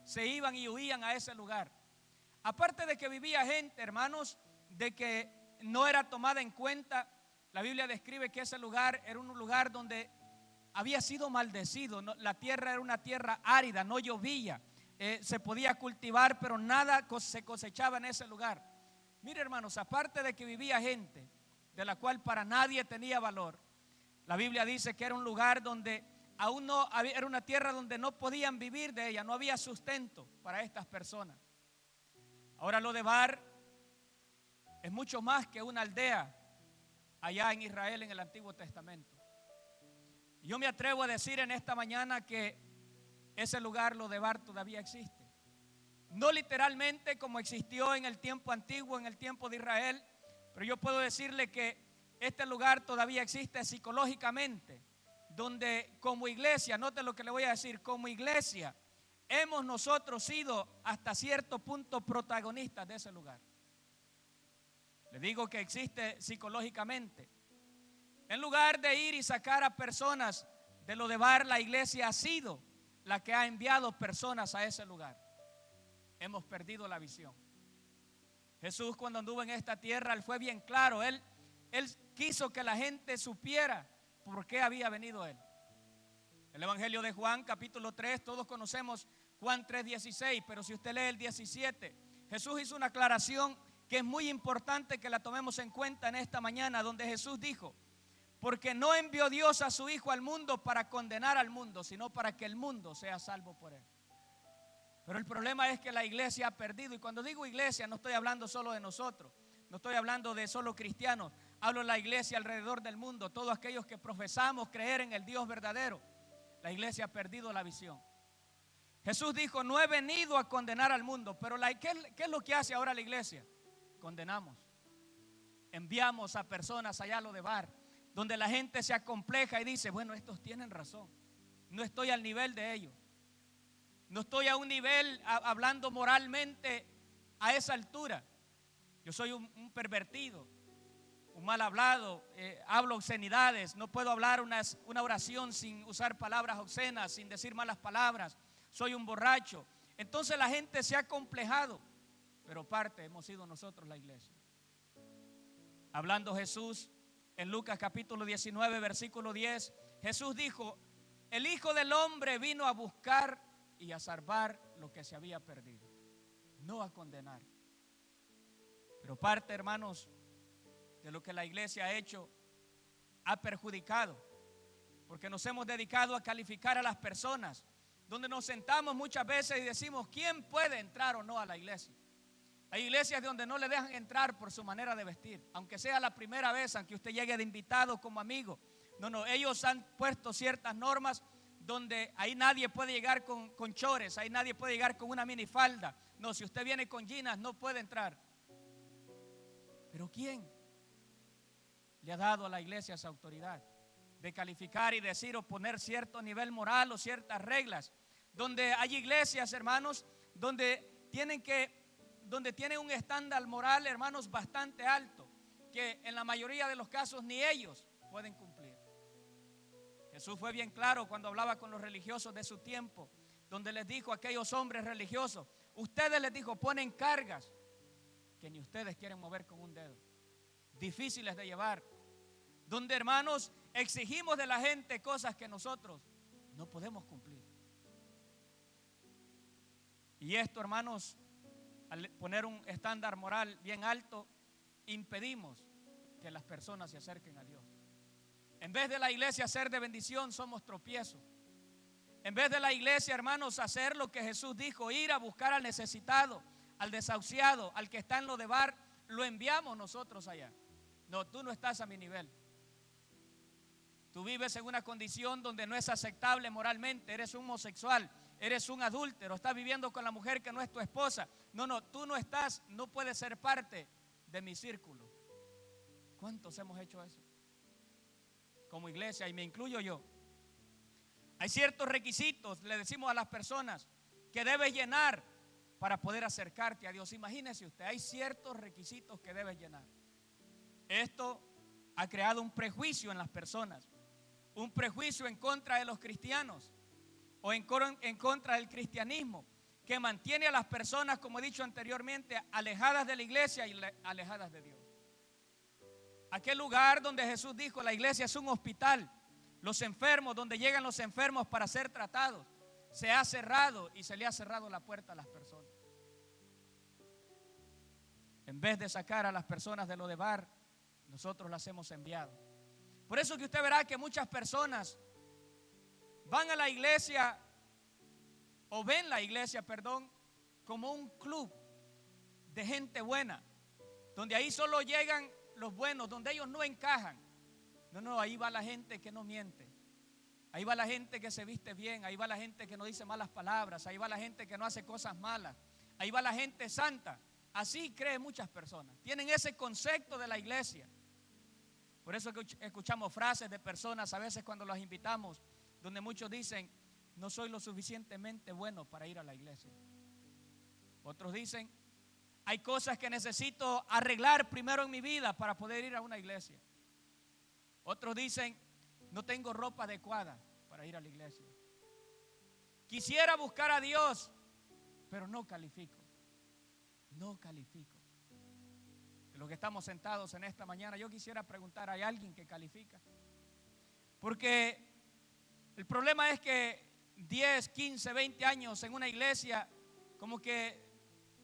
se iban y huían a ese lugar. Aparte de que vivía gente, hermanos, de que no era tomada en cuenta, la Biblia describe que ese lugar era un lugar donde había sido maldecido. La tierra era una tierra árida, no llovía, se podía cultivar, pero nada se cosechaba en ese lugar. Mire, hermanos, aparte de que vivía gente de la cual para nadie tenía valor, la Biblia dice que era un lugar donde aún no había, era una tierra donde no podían vivir de ella, no había sustento para estas personas. Ahora Lodebar es mucho más que una aldea allá en Israel en el Antiguo Testamento. Yo me atrevo a decir en esta mañana que ese lugar, Lodebar, todavía existe. No literalmente como existió en el tiempo antiguo, en el tiempo de Israel, pero yo puedo decirle que este lugar todavía existe psicológicamente, donde como iglesia, note lo que le voy a decir, como iglesia hemos nosotros sido hasta cierto punto protagonistas de ese lugar. Le digo que existe psicológicamente. En lugar de ir y sacar a personas de Lodebar, la iglesia ha sido la que ha enviado personas a ese lugar. Hemos perdido la visión. Jesús, cuando anduvo en esta tierra, él fue bien claro. Él quiso que la gente supiera por qué había venido él. El Evangelio de Juan, capítulo 3, todos conocemos Juan 3:16, pero si usted lee el 17, Jesús hizo una aclaración que es muy importante que la tomemos en cuenta en esta mañana, donde Jesús dijo: porque no envió Dios a su Hijo al mundo para condenar al mundo, sino para que el mundo sea salvo por él. Pero el problema es que la iglesia ha perdido. Y cuando digo iglesia, no estoy hablando solo de nosotros, no estoy hablando de solo cristianos. Hablo de la iglesia alrededor del mundo, todos aquellos que profesamos creer en el Dios verdadero. La iglesia ha perdido la visión. Jesús dijo: no he venido a condenar al mundo. Pero ¿qué es lo que hace ahora la iglesia? Condenamos. Enviamos a personas allá a Lodebar, donde la gente se acompleja y dice: bueno, estos tienen razón, no estoy al nivel de ellos, no estoy a un nivel hablando moralmente a esa altura. Yo soy un pervertido, un mal hablado, hablo obscenidades, no puedo hablar una oración sin usar palabras obscenas, sin decir malas palabras, soy un borracho. Entonces la gente se ha acomplejado, pero parte hemos sido nosotros, la iglesia. Hablando Jesús en Lucas capítulo 19 versículo 10, Jesús dijo: el Hijo del Hombre vino a buscar y a salvar lo que se había perdido, no a condenar. Pero parte, hermanos, de lo que la iglesia ha hecho ha perjudicado, porque nos hemos dedicado a calificar a las personas, donde nos sentamos muchas veces y decimos: ¿quién puede entrar o no a la iglesia? Hay iglesias donde no le dejan entrar por su manera de vestir, aunque sea la primera vez, aunque usted llegue de invitado como amigo. No, ellos han puesto ciertas normas donde ahí nadie puede llegar con chores, ahí nadie puede llegar con una minifalda. No, si usted viene con jeans no puede entrar. Pero ¿quién le ha dado a la iglesia esa autoridad de calificar y decir o poner cierto nivel moral o ciertas reglas? Donde hay iglesias, hermanos, donde tienen un estándar moral, hermanos, bastante alto, que en la mayoría de los casos ni ellos pueden cumplir. Jesús fue bien claro cuando hablaba con los religiosos de su tiempo, donde les dijo a aquellos hombres religiosos: ustedes, les dijo, ponen cargas que ni ustedes quieren mover con un dedo, difíciles de llevar, donde, hermanos, exigimos de la gente cosas que nosotros no podemos cumplir. Y esto, hermanos, al poner un estándar moral bien alto, impedimos que las personas se acerquen a Dios. En vez de la iglesia ser de bendición, somos tropiezos. En vez de la iglesia, hermanos, hacer lo que Jesús dijo: ir a buscar al necesitado, al desahuciado, al que está en Lodebar, lo enviamos nosotros allá. No, tú no estás a mi nivel. Tú vives en una condición donde no es aceptable moralmente, eres un homosexual, eres un adúltero, estás viviendo con la mujer que no es tu esposa. No, tú no estás, no puedes ser parte de mi círculo. ¿Cuántos hemos hecho eso como iglesia? Y me incluyo yo. Hay ciertos requisitos, le decimos a las personas, que debes llenar para poder acercarte a Dios. Imagínese usted, hay ciertos requisitos que debes llenar. Esto ha creado un prejuicio en las personas, un prejuicio en contra de los cristianos o en contra del cristianismo, que mantiene a las personas, como he dicho anteriormente, alejadas de la iglesia y alejadas de Dios. Aquel lugar donde Jesús dijo, la iglesia es un hospital. Los enfermos, donde llegan los enfermos para ser tratados, se ha cerrado y se le ha cerrado la puerta a las personas. En vez de sacar a las personas de Lodebar, nosotros las hemos enviado. Por eso que usted verá que muchas personas van a la iglesia o ven la iglesia, como un club de gente buena, donde ahí solo llegan los buenos, donde ellos no encajan. No, ahí va la gente que no miente. Ahí va la gente que se viste bien. Ahí va la gente que no dice malas palabras. Ahí va la gente que no hace cosas malas. Ahí va la gente santa. Así creen muchas personas. Tienen ese concepto de la iglesia. Por eso que escuchamos frases de personas a veces cuando los invitamos, donde muchos dicen, no soy lo suficientemente bueno para ir a la iglesia. Otros dicen, hay cosas que necesito arreglar primero en mi vida para poder ir a una iglesia. Otros dicen, no tengo ropa adecuada para ir a la iglesia. Quisiera buscar a Dios, pero no califico. No califico. De los que estamos sentados en esta mañana, yo quisiera preguntar, ¿hay alguien que califica? Porque el problema es que 10, 15, 20 años en una iglesia, como que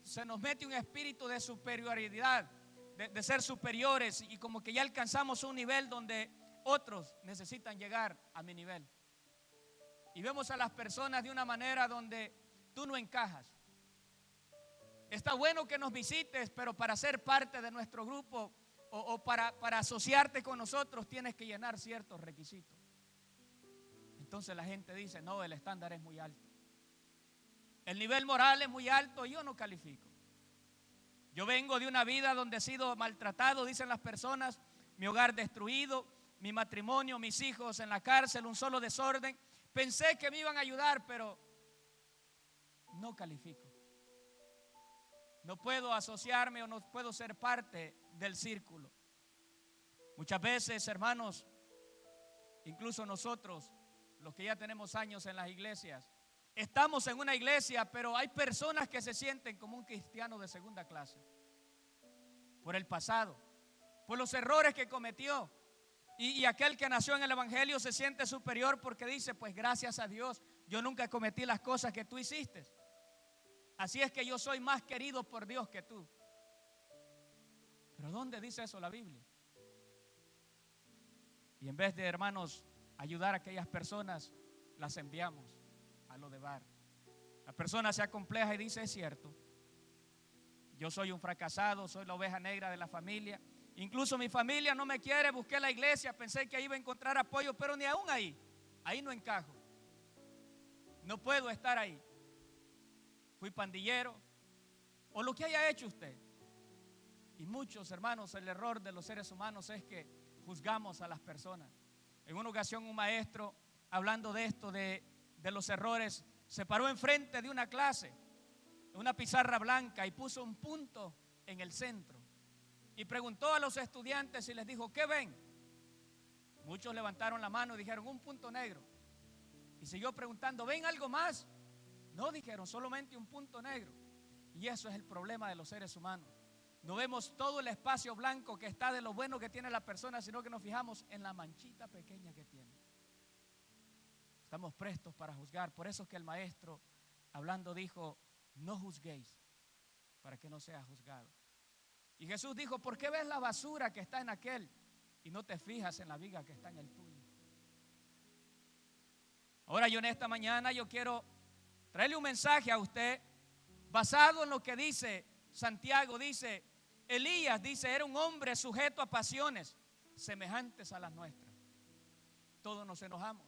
se nos mete un espíritu de superioridad, de ser superiores, y como que ya alcanzamos un nivel donde otros necesitan llegar a mi nivel. Y vemos a las personas de una manera donde tú no encajas. Está bueno que nos visites, pero para ser parte de nuestro grupo o para asociarte con nosotros tienes que llenar ciertos requisitos. Entonces la gente dice, no, el estándar es muy alto. El nivel moral es muy alto, yo no califico. Yo vengo de una vida donde he sido maltratado, dicen las personas, mi hogar destruido, mi matrimonio, mis hijos en la cárcel, un solo desorden. Pensé que me iban a ayudar, pero no califico. No puedo asociarme o no puedo ser parte del círculo. Muchas veces, hermanos, incluso nosotros, los que ya tenemos años en las iglesias, estamos en una iglesia, pero hay personas que se sienten como un cristiano de segunda clase. Por el pasado, por los errores que cometió. Y aquel que nació en el evangelio se siente superior porque dice, pues gracias a Dios, yo nunca cometí las cosas que tú hiciste. Así es que yo soy más querido por Dios que tú. Pero ¿dónde dice eso la Biblia? Y en vez de, hermanos, ayudar a aquellas personas, las enviamos a Lodebar. La persona se acompleja y dice, es cierto, yo soy un fracasado, soy la oveja negra de la familia. Incluso mi familia no me quiere, busqué la iglesia, pensé que ahí iba a encontrar apoyo, pero ni aún ahí no encajo. No puedo estar ahí. Fui pandillero o lo que haya hecho usted. Y muchos, hermanos, el error de los seres humanos es que juzgamos a las personas. En una ocasión un maestro, hablando de esto, de los errores, se paró enfrente de una clase, una pizarra blanca, y puso un punto en el centro. Y preguntó a los estudiantes y les dijo, ¿qué ven? Muchos levantaron la mano y dijeron, un punto negro. Y siguió preguntando, ¿ven algo más? No, dijeron, solamente un punto negro. Y eso es el problema de los seres humanos. No vemos todo el espacio blanco que está de lo bueno que tiene la persona, sino que nos fijamos en la manchita pequeña que tiene. Estamos prestos para juzgar. Por eso es que el maestro, hablando, dijo, no juzguéis para que no seas juzgado. Y Jesús dijo, ¿por qué ves la basura que está en aquel y no te fijas en la viga que está en el tuyo? Ahora yo en esta mañana yo quiero traerle un mensaje a usted basado en lo que dice Santiago. Dice, Elías, dice, era un hombre sujeto a pasiones semejantes a las nuestras. Todos nos enojamos.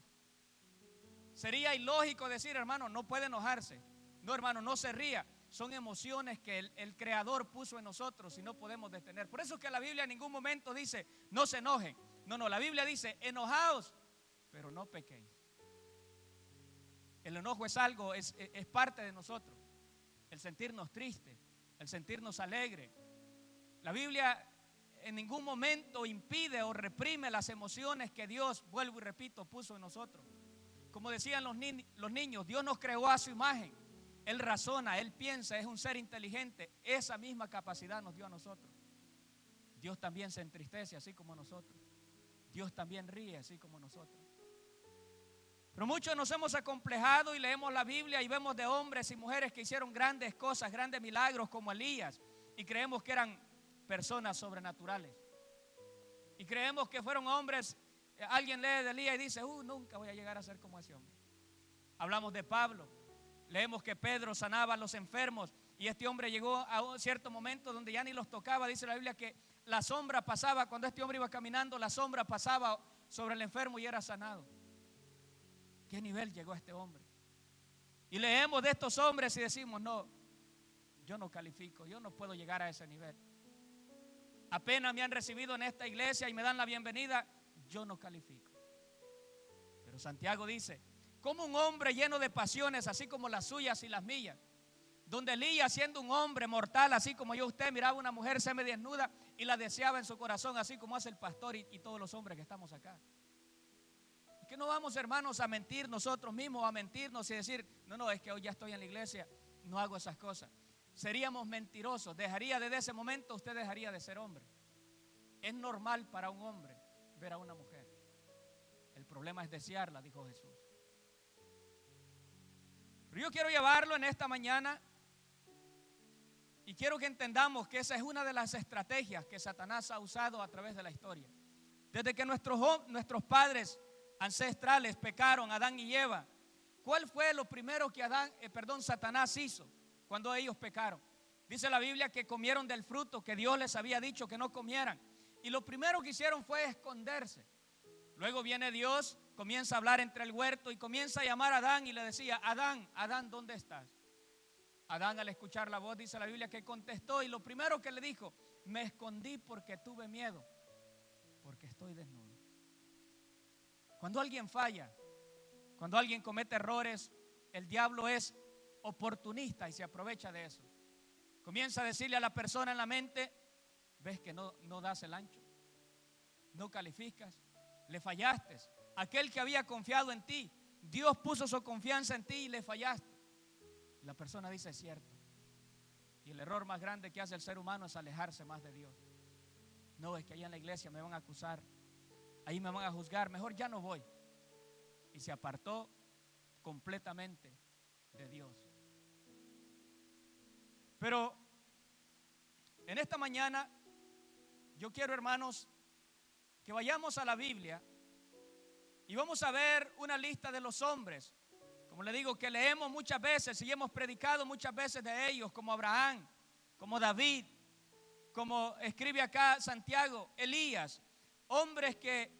Sería ilógico decir, hermano, no puede enojarse. No, hermano, no se ría. Son emociones que el Creador puso en nosotros y no podemos detener. Por eso es que la Biblia en ningún momento dice, no se enojen. No, la Biblia dice, enojaos, pero no pequéis. El enojo es algo, es parte de nosotros. El sentirnos tristes, el sentirnos alegres. La Biblia en ningún momento impide o reprime las emociones que Dios, vuelvo y repito, puso en nosotros. Como decían los niños, Dios nos creó a su imagen. Él razona, Él piensa, es un ser inteligente. Esa misma capacidad nos dio a nosotros. Dios también se entristece así como nosotros. Dios también ríe así como nosotros. Pero muchos nos hemos acomplejado y leemos la Biblia y vemos de hombres y mujeres que hicieron grandes cosas, grandes milagros como Elías, y creemos que eran personas sobrenaturales. Y creemos que fueron hombres. Alguien lee de Elías y dice, nunca voy a llegar a ser como ese hombre. Hablamos de Pablo. Leemos que Pedro sanaba a los enfermos y este hombre llegó a un cierto momento donde ya ni los tocaba. Dice la Biblia que la sombra pasaba, cuando este hombre iba caminando, la sombra pasaba sobre el enfermo y era sanado. ¿Qué nivel llegó este hombre? Y leemos de estos hombres y decimos, no, yo no califico, yo no puedo llegar a ese nivel. Apenas me han recibido en esta iglesia y me dan la bienvenida, yo no califico. Pero Santiago dice, como un hombre lleno de pasiones, así como las suyas y las mías, donde Elías, siendo un hombre mortal, así como yo, usted miraba a una mujer semidesnuda y la deseaba en su corazón, así como hace el pastor y todos los hombres que estamos acá. Que no vamos, hermanos, a mentir nosotros mismos, a mentirnos y decir, no, es que hoy ya estoy en la iglesia, no hago esas cosas. Seríamos mentirosos. Desde ese momento usted dejaría de ser hombre. Es normal para un hombre ver a una mujer. El problema es desearla, dijo Jesús. Pero yo quiero llevarlo en esta mañana y quiero que entendamos que esa es una de las estrategias que Satanás ha usado a través de la historia. Desde que nuestros padres ancestrales pecaron, Adán y Eva, ¿cuál fue lo primero que Satanás hizo cuando ellos pecaron? Dice la Biblia que comieron del fruto que Dios les había dicho que no comieran. Y lo primero que hicieron fue esconderse. Luego viene Dios, comienza a hablar entre el huerto y comienza a llamar a Adán y le decía, Adán, ¿dónde estás? Adán, al escuchar la voz, dice la Biblia que contestó y lo primero que le dijo, me escondí porque tuve miedo, porque estoy desnudo. Cuando alguien falla, cuando alguien comete errores, el diablo es oportunista y se aprovecha de eso. Comienza a decirle a la persona en la mente, ves que no das el ancho, no calificas, le fallaste. Aquel que había confiado en ti, Dios puso su confianza en ti y le fallaste. Y la persona dice, es cierto. Y el error más grande que hace el ser humano es alejarse más de Dios. No, es que allá en la iglesia me van a acusar, ahí me van a juzgar, mejor ya no voy. Y se apartó completamente de Dios. Pero en esta mañana yo quiero, hermanos, que vayamos a la Biblia y vamos a ver una lista de los hombres, como le digo, que leemos muchas veces y hemos predicado muchas veces de ellos, como Abraham, como David, como escribe acá Santiago, Elías, hombres que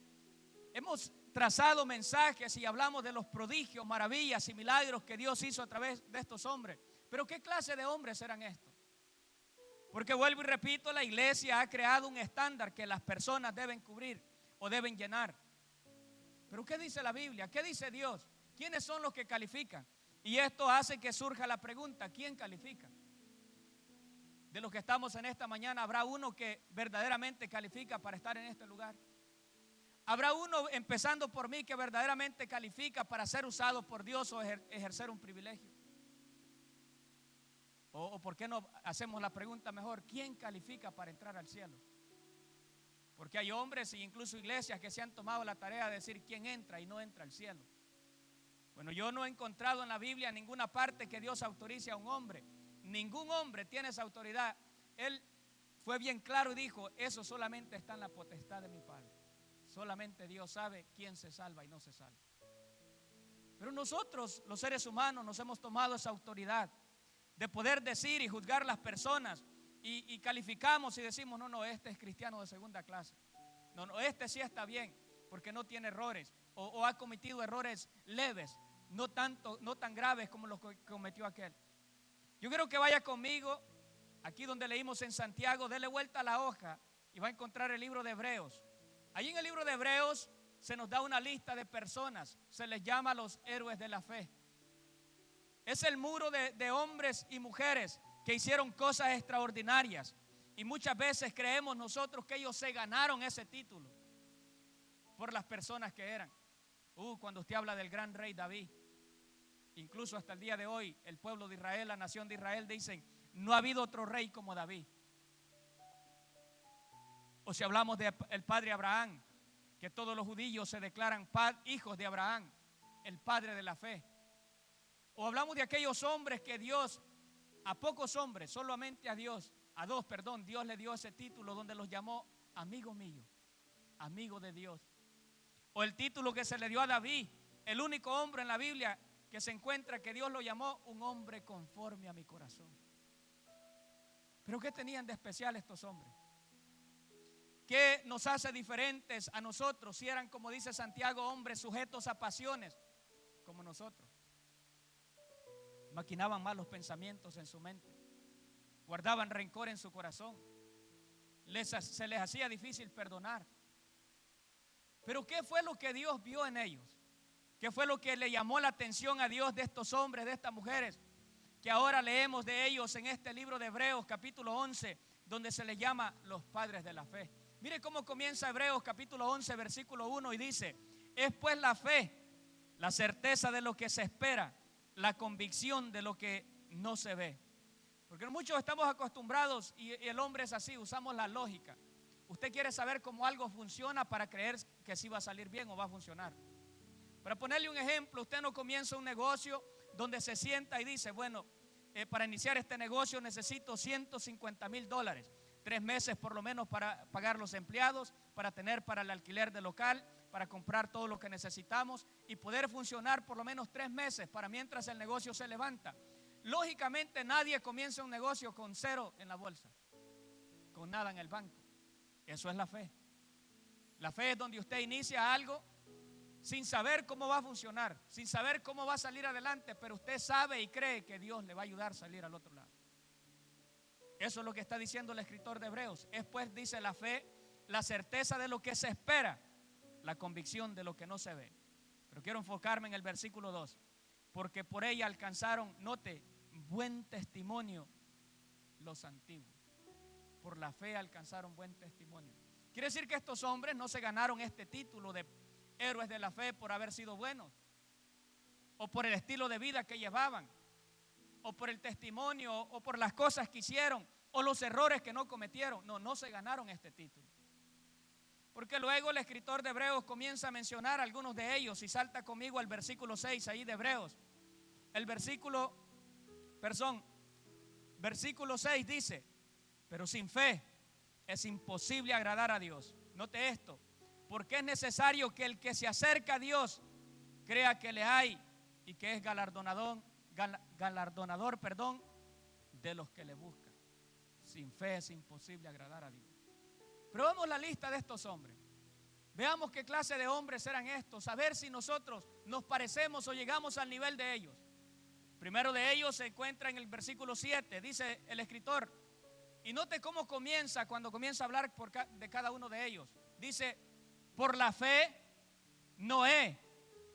hemos trazado mensajes y hablamos de los prodigios, maravillas y milagros que Dios hizo a través de estos hombres. Pero ¿qué clase de hombres eran estos? Porque vuelvo y repito, la iglesia ha creado un estándar que las personas deben cubrir o deben llenar. Pero ¿qué dice la Biblia? ¿Qué dice Dios? ¿Quiénes son los que califican? Y esto hace que surja la pregunta, ¿quién califica? De los que estamos en esta mañana, ¿habrá uno que verdaderamente califica para estar en este lugar? ¿Habrá uno, empezando por mí, que verdaderamente califica para ser usado por Dios o ejercer un privilegio? ¿O por qué no hacemos la pregunta mejor? ¿Quién califica para entrar al cielo? Porque hay hombres e incluso iglesias que se han tomado la tarea de decir quién entra y no entra al cielo. Bueno, yo no he encontrado en la Biblia en ninguna parte que Dios autorice a un hombre. Ningún hombre tiene esa autoridad. Él fue bien claro y dijo, eso solamente está en la potestad de mi Padre. Solamente Dios sabe quién se salva y no se salva. Pero nosotros, los seres humanos, nos hemos tomado esa autoridad de poder decir y juzgar las personas y calificamos y decimos, no, este es cristiano de segunda clase. No, este sí está bien porque no tiene errores o ha cometido errores leves, no tan graves como los que cometió aquel. Yo quiero que vaya conmigo aquí donde leímos en Santiago, dele vuelta a la hoja y va a encontrar el libro de Hebreos. Allí en el libro de Hebreos se nos da una lista de personas, se les llama los héroes de la fe. Es el muro de hombres y mujeres que hicieron cosas extraordinarias y muchas veces creemos nosotros que ellos se ganaron ese título por las personas que eran. Cuando usted habla del gran rey David, Incluso hasta el día de hoy, el pueblo de Israel, la nación de Israel, dicen: no ha habido otro rey como David. O si hablamos del padre Abraham, que todos los judíos se declaran hijos de Abraham, el padre de la fe. O hablamos de aquellos hombres que Dios, a pocos hombres, solamente a Dios, a dos, perdón, Dios le dio ese título donde los llamó amigo mío, amigo de Dios. O el título que se le dio a David, el único hombre en la Biblia que se encuentra que Dios lo llamó un hombre conforme a mi corazón. Pero ¿qué tenían de especial estos hombres? ¿Qué nos hace diferentes a nosotros si eran, como dice Santiago, hombres sujetos a pasiones como nosotros? Maquinaban malos pensamientos en su mente, guardaban rencor en su corazón, se les hacía difícil perdonar. Pero ¿qué fue lo que Dios vio en ellos? ¿Qué fue lo que le llamó la atención a Dios de estos hombres, de estas mujeres, que ahora leemos de ellos en este libro de Hebreos capítulo 11, donde se les llama los padres de la fe? Mire cómo comienza Hebreos capítulo 11 versículo 1 y dice: es pues la fe, la certeza de lo que se espera, la convicción de lo que no se ve. Porque muchos estamos acostumbrados, y el hombre es así, usamos la lógica. Usted quiere saber cómo algo funciona para creer que sí va a salir bien o va a funcionar. Para ponerle un ejemplo, usted no comienza un negocio donde se sienta y dice: bueno, para iniciar este negocio necesito $150,000, 3 meses por lo menos para pagar los empleados, para tener para el alquiler del local, para comprar todo lo que necesitamos y poder funcionar por lo menos 3 meses para mientras el negocio se levanta. Lógicamente nadie comienza un negocio con cero en la bolsa, con nada en el banco. Eso es la fe. La fe es donde usted inicia algo sin saber cómo va a funcionar, sin saber cómo va a salir adelante, pero usted sabe y cree que Dios le va a ayudar a salir al otro lado. Eso es lo que está diciendo el escritor de Hebreos. Es pues, dice, la fe, la certeza de lo que se espera, la convicción de lo que no se ve. Pero quiero enfocarme en el versículo 2, porque por ella alcanzaron, note, buen testimonio los antiguos. Por la fe alcanzaron buen testimonio. Quiere decir que estos hombres no se ganaron este título de héroes de la fe por haber sido buenos, o por el estilo de vida que llevaban, o por el testimonio, o por las cosas que hicieron, o los errores que no cometieron. No se ganaron este título. Porque luego el escritor de Hebreos comienza a mencionar algunos de ellos, y salta conmigo al versículo 6 ahí de Hebreos. El versículo 6 dice: pero sin fe es imposible agradar a Dios. Note esto: porque es necesario que el que se acerca a Dios crea que le hay y que es galardonador de los que le buscan. Sin fe es imposible agradar a Dios. Pero vamos a la lista de estos hombres. Veamos qué clase de hombres eran estos, a ver si nosotros nos parecemos o llegamos al nivel de ellos. Primero de ellos se encuentra en el versículo 7, dice el escritor, y note cómo comienza, cuando comienza a hablar de cada uno de ellos. Dice: por la fe, Noé,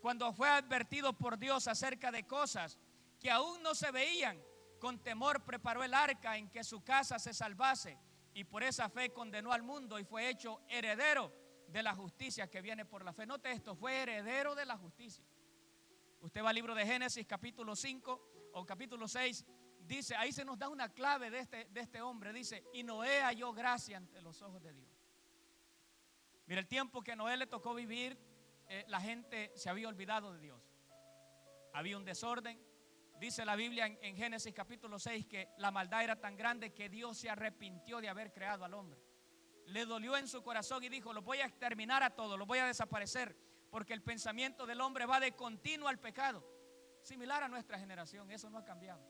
cuando fue advertido por Dios acerca de cosas que aún no se veían, con temor preparó el arca en que su casa se salvase, y por esa fe condenó al mundo y fue hecho heredero de la justicia que viene por la fe. Note esto: fue heredero de la justicia. Usted va al libro de Génesis capítulo 5 o capítulo 6, dice, ahí se nos da una clave de este hombre. Dice: y Noé halló gracia ante los ojos de Dios. Mira, el tiempo que Noé le tocó vivir, la gente se había olvidado de Dios. Había un desorden. Dice la Biblia en Génesis capítulo 6 que la maldad era tan grande que Dios se arrepintió de haber creado al hombre. Le dolió en su corazón y dijo: los voy a exterminar a todos, los voy a desaparecer, porque el pensamiento del hombre va de continuo al pecado. Similar a nuestra generación, eso no ha cambiado.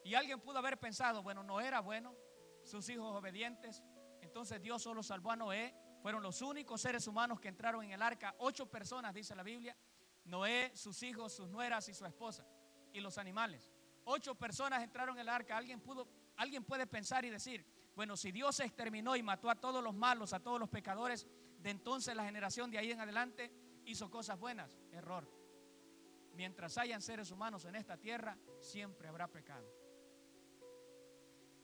Y alguien pudo haber pensado: bueno, no era bueno, sus hijos obedientes, entonces Dios solo salvó a Noé. Fueron los únicos seres humanos que entraron en el arca, 8 personas dice la Biblia: Noé, sus hijos, sus nueras y su esposa, y los animales. 8 personas entraron en el arca. Alguien puede pensar y decir: bueno, si Dios exterminó y mató a todos los malos, a todos los pecadores, de entonces la generación de ahí en adelante hizo cosas buenas. Error. Mientras hayan seres humanos en esta tierra, siempre habrá pecado.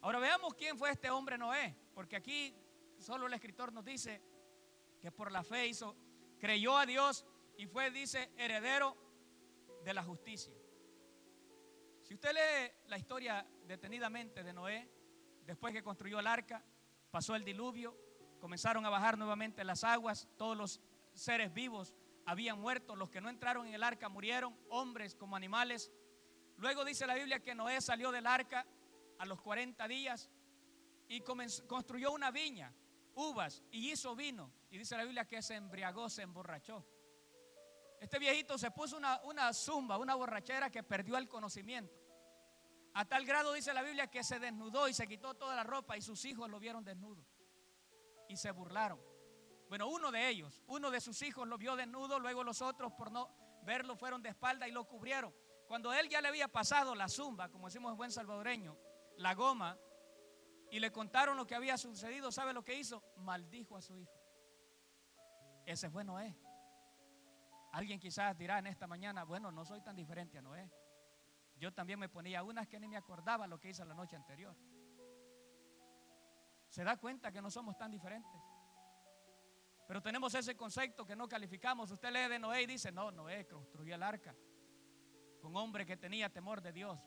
Ahora veamos quién fue este hombre Noé, porque aquí solo el escritor nos dice que por la fe creyó a Dios y fue, dice, heredero de la justicia. Si usted lee la historia detenidamente de Noé, después que construyó el arca, pasó el diluvio, comenzaron a bajar nuevamente las aguas, todos los seres vivos habían muerto, los que no entraron en el arca murieron, hombres como animales. Luego dice la Biblia que Noé salió del arca a los 40 días y construyó una viña, uvas, y hizo vino. Y dice la Biblia que se embriagó, se emborrachó. Este viejito se puso una zumba, una borrachera que perdió el conocimiento. A tal grado dice la Biblia que se desnudó y se quitó toda la ropa y sus hijos lo vieron desnudo y se burlaron. Bueno, uno de sus hijos lo vio desnudo, luego los otros por no verlo fueron de espalda y lo cubrieron. Cuando él ya le había pasado la zumba, como decimos en buen salvadoreño, la goma, y le contaron lo que había sucedido, ¿sabe lo que hizo? Maldijo a su hijo. Ese fue Noé. Alguien quizás dirá en esta mañana, bueno, no soy tan diferente a Noé. Yo también me ponía unas que ni me acordaba lo que hice la noche anterior. ¿Se da cuenta que no somos tan diferentes? Pero tenemos ese concepto que no calificamos. Usted lee de Noé y dice, no, Noé construyó el arca con hombre que tenía temor de Dios.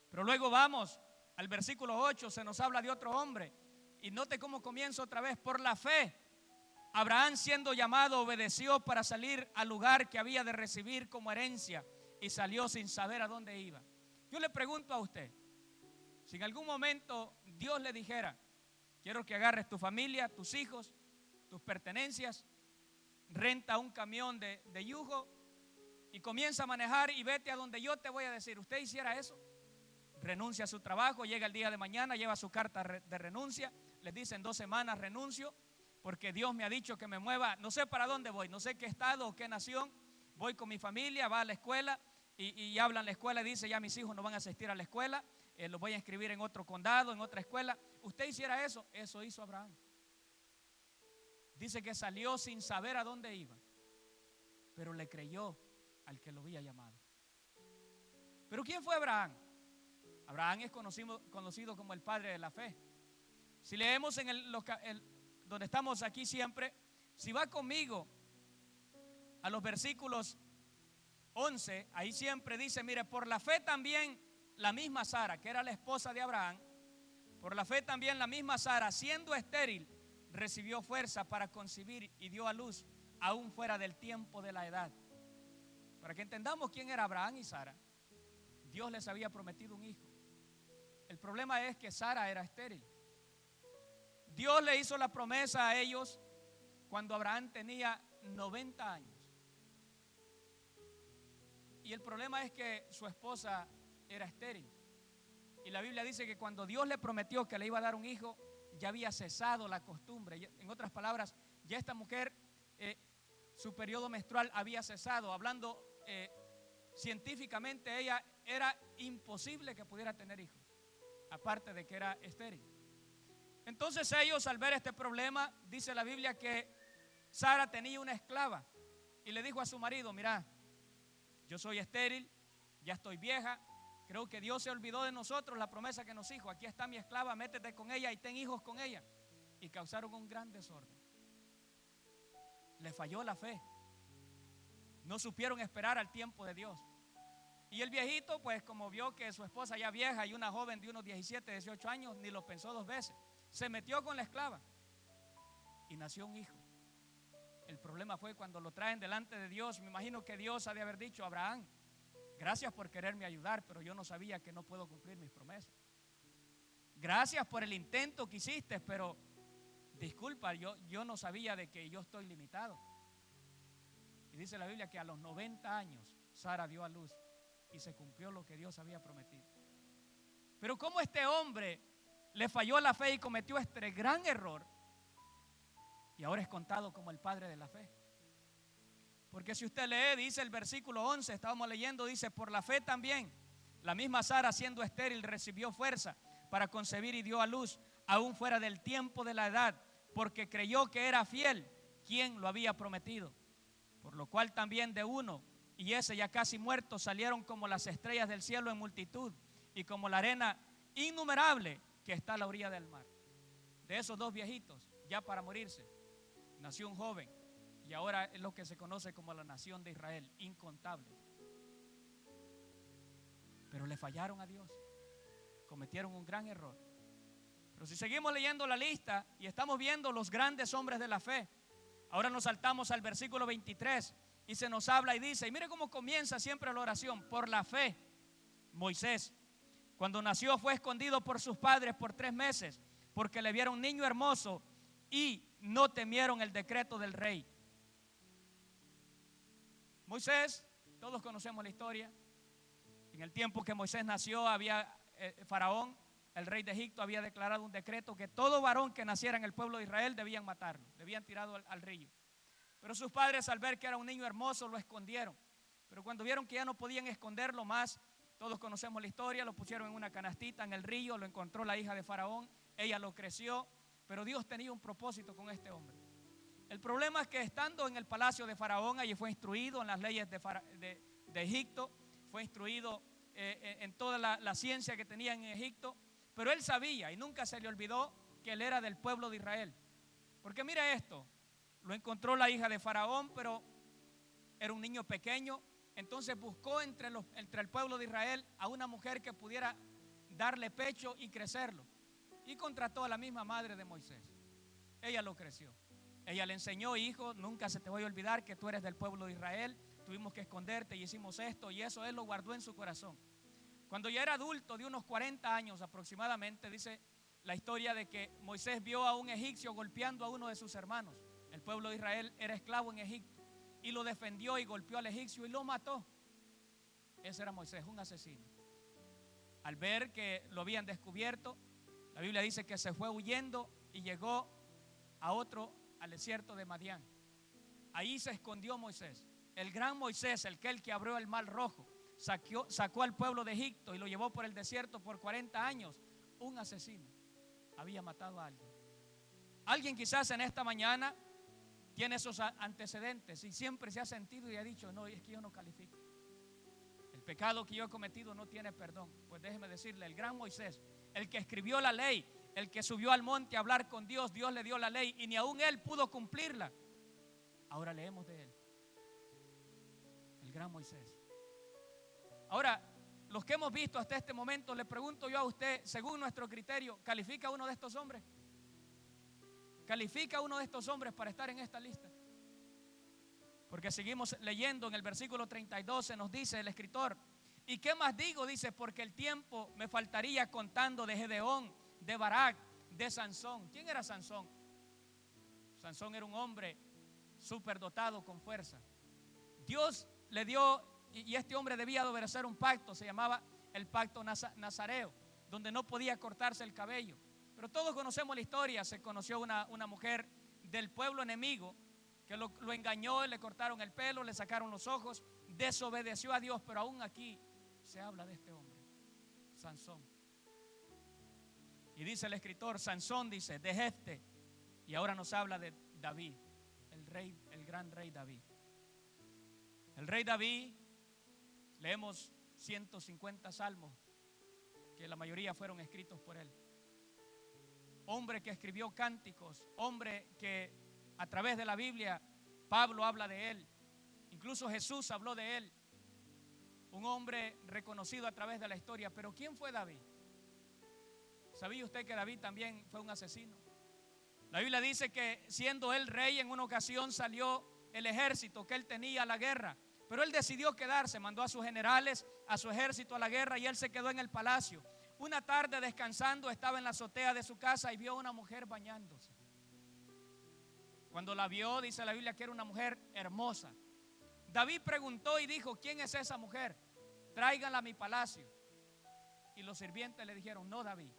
Pero luego vamos al versículo 8, se nos habla de otro hombre. Y note cómo comienza otra vez. Por la fe, Abraham, siendo llamado, obedeció para salir al lugar que había de recibir como herencia y salió sin saber a dónde iba. Yo le pregunto a usted, si en algún momento Dios le dijera, quiero que agarres tu familia, tus hijos, tus pertenencias, renta un camión de yugo y comienza a manejar y vete a donde yo te voy a decir, ¿usted hiciera eso? Renuncia a su trabajo, llega el día de mañana, lleva su carta de renuncia, les dice en 2 semanas renuncio porque Dios me ha dicho que me mueva, no sé para dónde voy, no sé qué estado o qué nación, voy con mi familia, va a la escuela y habla en la escuela y dice ya mis hijos no van a asistir a la escuela, los voy a inscribir en otro condado, en otra escuela. ¿Usted hiciera eso? Eso hizo Abraham. Dice que salió sin saber a dónde iba, pero le creyó al que lo había llamado. ¿Pero quién fue Abraham? Abraham es conocido como el padre de la fe. Si leemos en donde estamos aquí siempre, si va conmigo a los versículos 11, ahí siempre dice, mire, por la fe también la misma Sara, que era la esposa de Abraham, por la fe también la misma Sara, siendo estéril, recibió fuerza para concebir y dio a luz, aún fuera del tiempo de la edad. Para que entendamos quién era Abraham y Sara, Dios les había prometido un hijo. El problema es que Sara era estéril. Dios le hizo la promesa a ellos cuando Abraham tenía 90 años. Y el problema es que su esposa era estéril. Y la Biblia dice que cuando Dios le prometió que le iba a dar un hijo, ya había cesado la costumbre. En otras palabras, ya esta mujer, su periodo menstrual había cesado. Hablando científicamente, ella era imposible que pudiera tener hijos, aparte de que era estéril. Entonces ellos, al ver este problema, dice la Biblia que Sara tenía una esclava y le dijo a su marido, mira, yo soy estéril, ya estoy vieja, creo que Dios se olvidó de nosotros, la promesa que nos hizo, aquí está mi esclava, métete con ella y ten hijos con ella. Y causaron un gran desorden. Le falló la fe. No supieron esperar al tiempo de Dios. Y el viejito, pues como vio que su esposa ya vieja y una joven de unos 17, 18 años, ni lo pensó 2 veces. Se metió con la esclava y nació un hijo. El problema fue cuando lo traen delante de Dios. Me imagino que Dios ha de haber dicho, Abraham, gracias por quererme ayudar, pero yo no sabía que no puedo cumplir mis promesas. Gracias por el intento que hiciste, pero disculpa, yo no sabía de que yo estoy limitado. Y dice la Biblia que a los 90 años Sara dio a luz y se cumplió lo que Dios había prometido. Pero ¿cómo este hombre le falló la fe y cometió este gran error? Y ahora es contado como el padre de la fe. Porque si usted lee, dice el versículo 11, estábamos leyendo, dice, por la fe también, la misma Sara siendo estéril recibió fuerza para concebir y dio a luz, aún fuera del tiempo de la edad, porque creyó que era fiel quien lo había prometido. Por lo cual también de uno, y ese ya casi muerto, salieron como las estrellas del cielo en multitud, y como la arena innumerable que está a la orilla del mar. De esos 2 viejitos, ya para morirse, nació un joven, y ahora es lo que se conoce como la nación de Israel, incontable. le fallaron a Dios, cometieron un gran error. Pero si seguimos leyendo la lista y estamos viendo los grandes hombres de la fe, ahora nos saltamos al versículo 23 y se nos habla y dice, y mire cómo comienza siempre la oración: por la fe, Moisés, cuando nació, fue escondido por sus padres por 3 meses, porque le vieron un niño hermoso y no temieron el decreto del rey. Moisés, todos conocemos la historia. En el tiempo que Moisés nació, había Faraón, el rey de Egipto, había declarado un decreto que todo varón que naciera en el pueblo de Israel debían matarlo, debían tirarlo al río. Pero sus padres, al ver que era un niño hermoso, lo escondieron. Pero cuando vieron que ya no podían esconderlo más, todos conocemos la historia, lo pusieron en una canastita en el río, lo encontró la hija de Faraón, ella lo creció, pero Dios tenía un propósito con este hombre. El problema es que estando en el palacio de Faraón, allí fue instruido en las leyes de Egipto, fue instruido en toda la ciencia que tenía en Egipto, pero él sabía y nunca se le olvidó que él era del pueblo de Israel. Porque mire esto, lo encontró la hija de Faraón, pero era un niño pequeño. Entonces buscó entre el pueblo de Israel a una mujer que pudiera darle pecho y crecerlo. Y contrató a la misma madre de Moisés. Ella lo creció. Ella le enseñó: hijo, nunca se te voy a olvidar que tú eres del pueblo de Israel. Tuvimos que esconderte y hicimos esto, y eso él lo guardó en su corazón. Cuando ya era adulto, de unos 40 años aproximadamente, dice la historia de que Moisés vio a un egipcio golpeando a uno de sus hermanos. El pueblo de Israel era esclavo en Egipto, y lo defendió y golpeó al egipcio y lo mató. Ese era Moisés, un asesino. Al ver que lo habían descubierto, la Biblia dice que se fue huyendo y llegó al desierto de Madián. Ahí se escondió Moisés, el gran Moisés, el que abrió el mar rojo, sacó al pueblo de Egipto y lo llevó por el desierto por 40 años. Un asesino había matado a alguien. Alguien quizás en esta mañana tiene esos antecedentes y siempre se ha sentido y ha dicho: no, es que yo no califico. El pecado que yo he cometido no tiene perdón. Pues déjeme decirle, el gran Moisés, el que escribió la ley, el que subió al monte a hablar con Dios, Dios le dio la ley y ni aún él pudo cumplirla. Ahora leemos de él, el gran Moisés. Ahora, los que hemos visto hasta este momento, le pregunto yo a usted, según nuestro criterio, ¿califica uno de estos hombres? ¿Califica uno de estos hombres para estar en esta lista? Porque seguimos leyendo en el versículo 32, se nos dice el escritor: ¿y qué más digo? Dice, porque el tiempo me faltaría contando de Gedeón, de Barak, de Sansón. ¿Quién era Sansón? Sansón era un hombre superdotado con fuerza. Dios le dio, y este hombre debía de obedecer un pacto, se llamaba el pacto nazareo, donde no podía cortarse el cabello. Pero todos conocemos la historia. Se conoció una mujer del pueblo enemigo que lo engañó, le cortaron el pelo, le sacaron los ojos, desobedeció a Dios. Pero aún aquí se habla de este hombre, Sansón. Y dice el escritor, Sansón dice, de Jefte. Y ahora nos habla de David, el gran rey David. El rey David, leemos 150 salmos, que la mayoría fueron escritos por él. Hombre que escribió cánticos, hombre que a través de la Biblia Pablo habla de él, incluso Jesús habló de él. Un hombre reconocido a través de la historia. Pero ¿quién fue David? ¿Sabía usted que David también fue un asesino? La Biblia dice que siendo él rey, en una ocasión salió el ejército que él tenía a la guerra, pero él decidió quedarse, mandó a sus generales, a su ejército a la guerra, y él se quedó en el palacio. Una tarde descansando, estaba en la azotea de su casa y vio a una mujer bañándose. Cuando la vio, dice la Biblia que era una mujer hermosa. David preguntó y dijo: ¿quién es esa mujer? Tráiganla a mi palacio. Y los sirvientes le dijeron: no, David,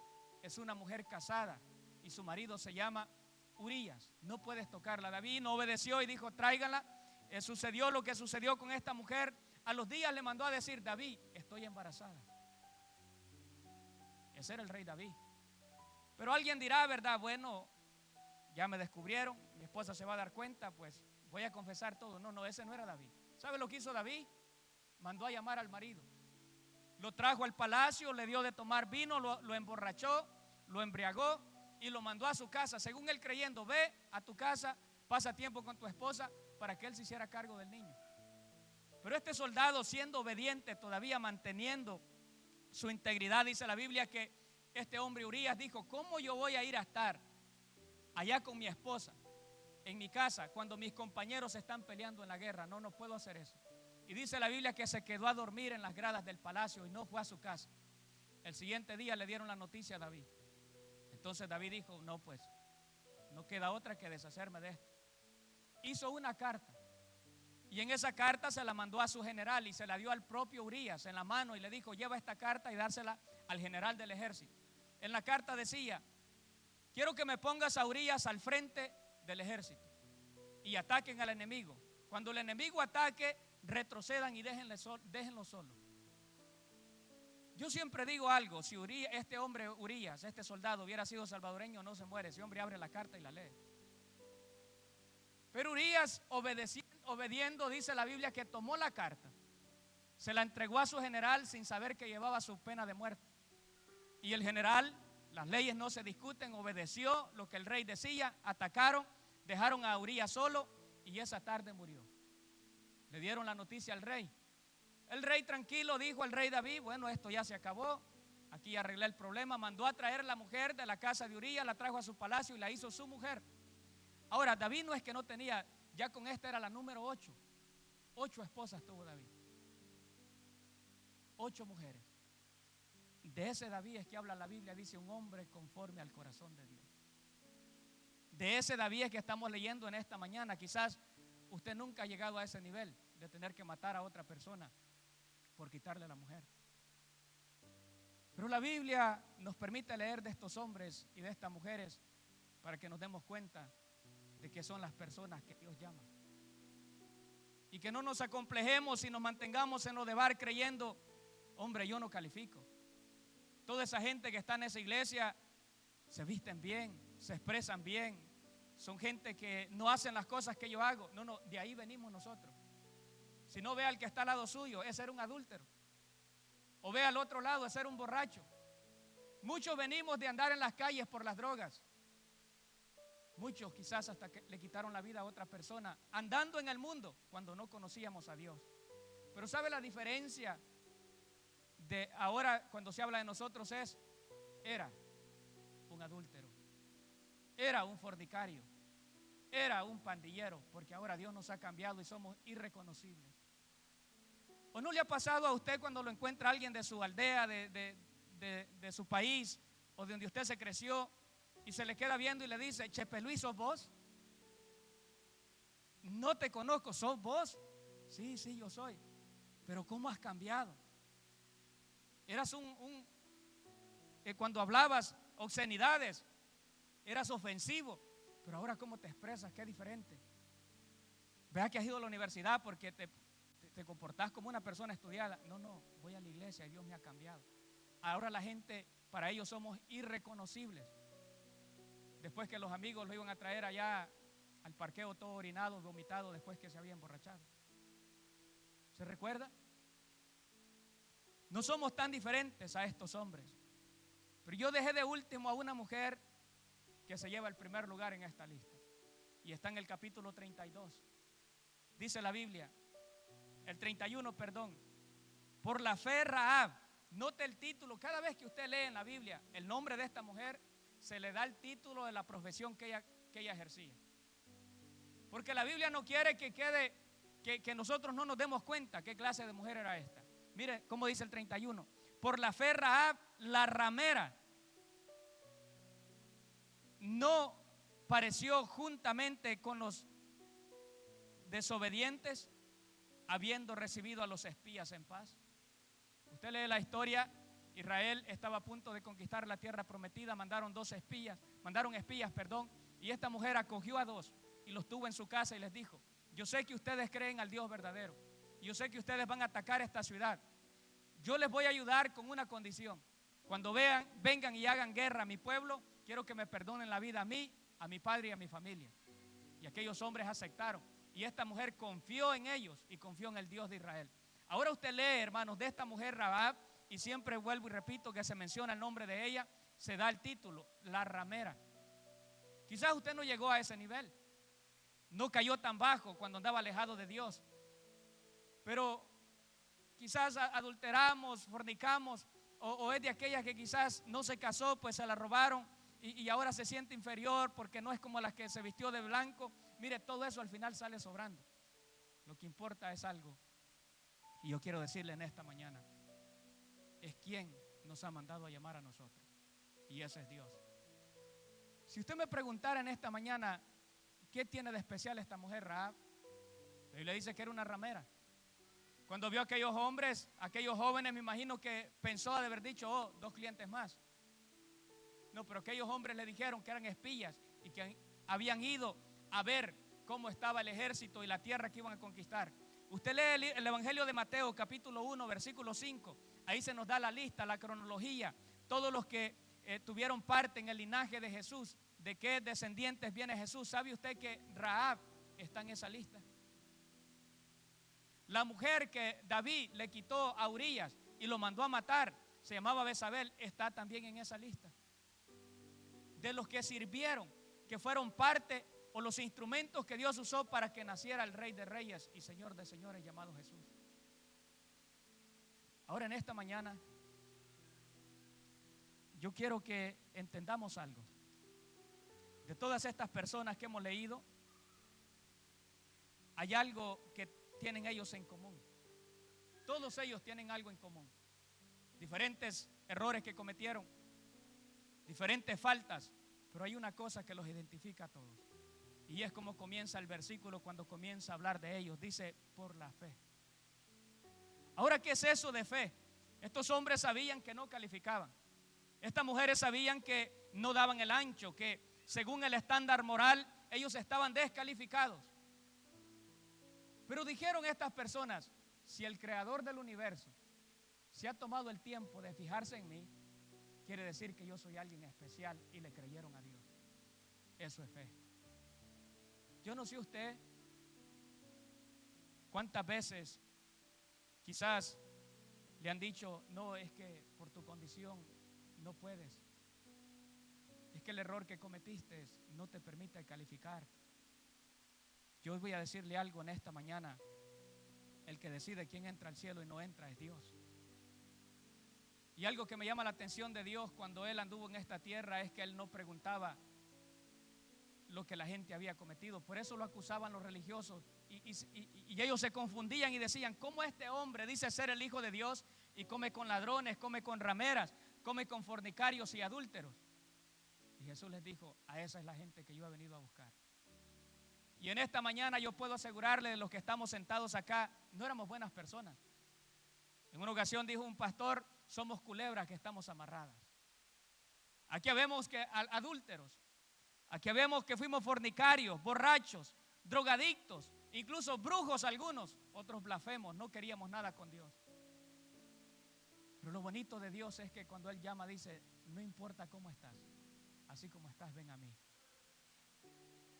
es una mujer casada y su marido se llama Urías, no puedes tocarla. David no obedeció y dijo: tráiganla. Sucedió lo que sucedió con esta mujer. A los días le mandó a decir: David, estoy embarazada. Ese era el rey David. Pero alguien dirá, ¿verdad? Bueno, ya me descubrieron, mi esposa se va a dar cuenta, pues voy a confesar todo. No, ese no era David. ¿Sabe lo que hizo David? Mandó a llamar al marido, lo trajo al palacio, le dio de tomar vino, lo emborrachó, lo embriagó y lo mandó a su casa, según él creyendo: ve a tu casa, pasa tiempo con tu esposa, para que él se hiciera cargo del niño. Pero este soldado, siendo obediente, todavía manteniendo su integridad. Dice la Biblia que este hombre Urías dijo: ¿cómo yo voy a ir a estar allá con mi esposa en mi casa cuando mis compañeros están peleando en la guerra? No, no puedo hacer eso. Y dice la Biblia que se quedó a dormir en las gradas del palacio y no fue a su casa. El siguiente día le dieron la noticia a David. Entonces David dijo: no, pues no queda otra que deshacerme de esto. Hizo una carta y en esa carta se la mandó a su general y se la dio al propio Urías en la mano y le dijo: lleva esta carta y dársela al general del ejército. En la carta decía: quiero que me pongas a Urías al frente del ejército y ataquen al enemigo. Cuando el enemigo ataque, retrocedan y déjenlo solo. Yo siempre digo algo: si este hombre Urías, este soldado, hubiera sido salvadoreño, no se muere. Ese hombre abre la carta y la lee. Pero Urías, obediendo, dice la Biblia que tomó la carta, se la entregó a su general sin saber que llevaba su pena de muerte. Y el general, las leyes no se discuten, obedeció lo que el rey decía. Atacaron, dejaron a Urías solo y esa tarde murió. Le dieron la noticia al rey. El rey tranquilo dijo al rey David: bueno, esto ya se acabó, aquí arreglé el problema. Mandó a traer la mujer de la casa de Urías, la trajo a su palacio y la hizo su mujer. Ahora, David no es que no tenía, ya con esta era la número 8. 8 esposas tuvo David. 8 mujeres. De ese David es que habla la Biblia, dice: un hombre conforme al corazón de Dios. De ese David es que estamos leyendo en esta mañana. Quizás usted nunca ha llegado a ese nivel de tener que matar a otra persona por quitarle a la mujer. Pero la Biblia nos permite leer de estos hombres y de estas mujeres para que nos demos cuenta de que son las personas que Dios llama. Y que no nos acomplejemos y nos mantengamos en lo de bar creyendo: hombre, yo no califico. Toda esa gente que está en esa iglesia se visten bien, se expresan bien, son gente que no hacen las cosas que yo hago. No, no, de ahí venimos nosotros. Si no, ve al que está al lado suyo, es ser un adúltero. O ve al otro lado, es ser un borracho. Muchos venimos de andar en las calles por las drogas. Muchos quizás hasta que le quitaron la vida a otra persona andando en el mundo cuando no conocíamos a Dios. Pero ¿sabe la diferencia de ahora cuando se habla de nosotros? Era un adúltero, era un fornicario, era un pandillero, porque ahora Dios nos ha cambiado y somos irreconocibles. ¿O no le ha pasado a usted cuando lo encuentra alguien de su aldea, de su país o de donde usted se creció y se le queda viendo y le dice: Chepe Luis, ¿sos vos? No te conozco, ¿sos vos? Sí, yo soy. Pero ¿cómo has cambiado? Eras cuando hablabas obscenidades, eras ofensivo, pero ahora ¿cómo te expresas? Qué diferente. Vea que has ido a la universidad porque te comportás como una persona estudiada. No, voy a la iglesia y Dios me ha cambiado. Ahora la gente, para ellos somos irreconocibles. Después que los amigos lo iban a traer allá al parqueo todo orinado, vomitado, después que se había emborrachado. ¿Se recuerda? No somos tan diferentes a estos hombres. Pero yo dejé de último a una mujer que se lleva el primer lugar en esta lista. Y está en el capítulo 32. Dice la Biblia, el 31, perdón. Por la fe Rahab. Note el título. Cada vez que usted lee en la Biblia el nombre de esta mujer, se le da el título de la profesión que ella ejercía. Porque la Biblia no quiere que quede, que nosotros no nos demos cuenta qué clase de mujer era esta. Mire cómo dice el 31. Por la fe Rahab, la ramera, no pareció juntamente con los desobedientes, habiendo recibido a los espías en paz. Usted lee la historia. Israel estaba a punto de conquistar la tierra prometida. Mandaron espías, y esta mujer acogió a 2 y los tuvo en su casa y les dijo: yo sé que ustedes creen al Dios verdadero, yo sé que ustedes van a atacar esta ciudad. Yo les voy a ayudar con una condición: cuando vengan y hagan guerra a mi pueblo, quiero que me perdonen la vida a mí, a mi padre y a mi familia. Y aquellos hombres aceptaron, y esta mujer confió en ellos y confió en el Dios de Israel. Ahora usted lee, hermanos, de esta mujer Rahab, y siempre vuelvo y repito que se menciona el nombre de ella, se da el título, la ramera. Quizás usted no llegó a ese nivel, no cayó tan bajo cuando andaba alejado de Dios, pero quizás adulteramos, fornicamos, o es de aquellas que quizás no se casó, pues se la robaron y ahora se siente inferior porque no es como la que se vistió de blanco. Mire, todo eso al final sale sobrando. Lo que importa es algo. Y yo quiero decirle en esta mañana, es quien nos ha mandado a llamar a nosotros. Y ese es Dios. Si usted me preguntara en esta mañana, ¿qué tiene de especial esta mujer Rahab? La Biblia dice que era una ramera. Cuando vio a aquellos hombres, aquellos jóvenes, me imagino que pensó de haber dicho, oh, 2 clientes más. No, pero aquellos hombres le dijeron que eran espías y que habían ido a ver cómo estaba el ejército y la tierra que iban a conquistar. Usted lee el Evangelio de Mateo, capítulo 1, versículo 5. Ahí se nos da la lista, la cronología. Todos los que tuvieron parte en el linaje de Jesús, de qué descendientes viene Jesús. ¿Sabe usted que Rahab está en esa lista? La mujer que David le quitó a Urías y lo mandó a matar, se llamaba Bezabel, está también en esa lista. De los que sirvieron, que fueron parte o los instrumentos que Dios usó para que naciera el Rey de Reyes y Señor de Señores llamado Jesús. Ahora en esta mañana yo quiero que entendamos algo. De todas estas personas que hemos leído, hay algo que tienen ellos en común. Todos ellos tienen algo en común. Diferentes errores que cometieron, diferentes faltas, pero hay una cosa que los identifica a todos. Y es como comienza el versículo cuando comienza a hablar de ellos. Dice, por la fe. Ahora, ¿qué es eso de fe? Estos hombres sabían que no calificaban. Estas mujeres sabían que no daban el ancho, que según el estándar moral ellos estaban descalificados. Pero dijeron estas personas, si el creador del universo se ha tomado el tiempo de fijarse en mí, quiere decir que yo soy alguien especial, y le creyeron a Dios. Eso es fe. Yo no sé usted cuántas veces quizás le han dicho, no, es que por tu condición no puedes. Es que el error que cometiste no te permite calificar. Yo voy a decirle algo en esta mañana. El que decide quién entra al cielo y no entra es Dios. Y algo que me llama la atención de Dios cuando Él anduvo en esta tierra es que Él no preguntaba lo que la gente había cometido. Por eso lo acusaban los religiosos y ellos se confundían y decían, ¿cómo este hombre dice ser el Hijo de Dios y come con ladrones, come con rameras, come con fornicarios y adúlteros? Y Jesús les dijo, a esa es la gente que yo he venido a buscar. Y en esta mañana yo puedo asegurarle de los que estamos sentados acá, no éramos buenas personas. En una ocasión dijo un pastor, somos culebras que estamos amarradas. Aquí vemos que adúlteros, aquí vemos que fuimos fornicarios, borrachos, drogadictos, incluso brujos algunos, otros blasfemos, no queríamos nada con Dios. Pero lo bonito de Dios es que cuando Él llama dice, no importa cómo estás, así como estás, ven a mí.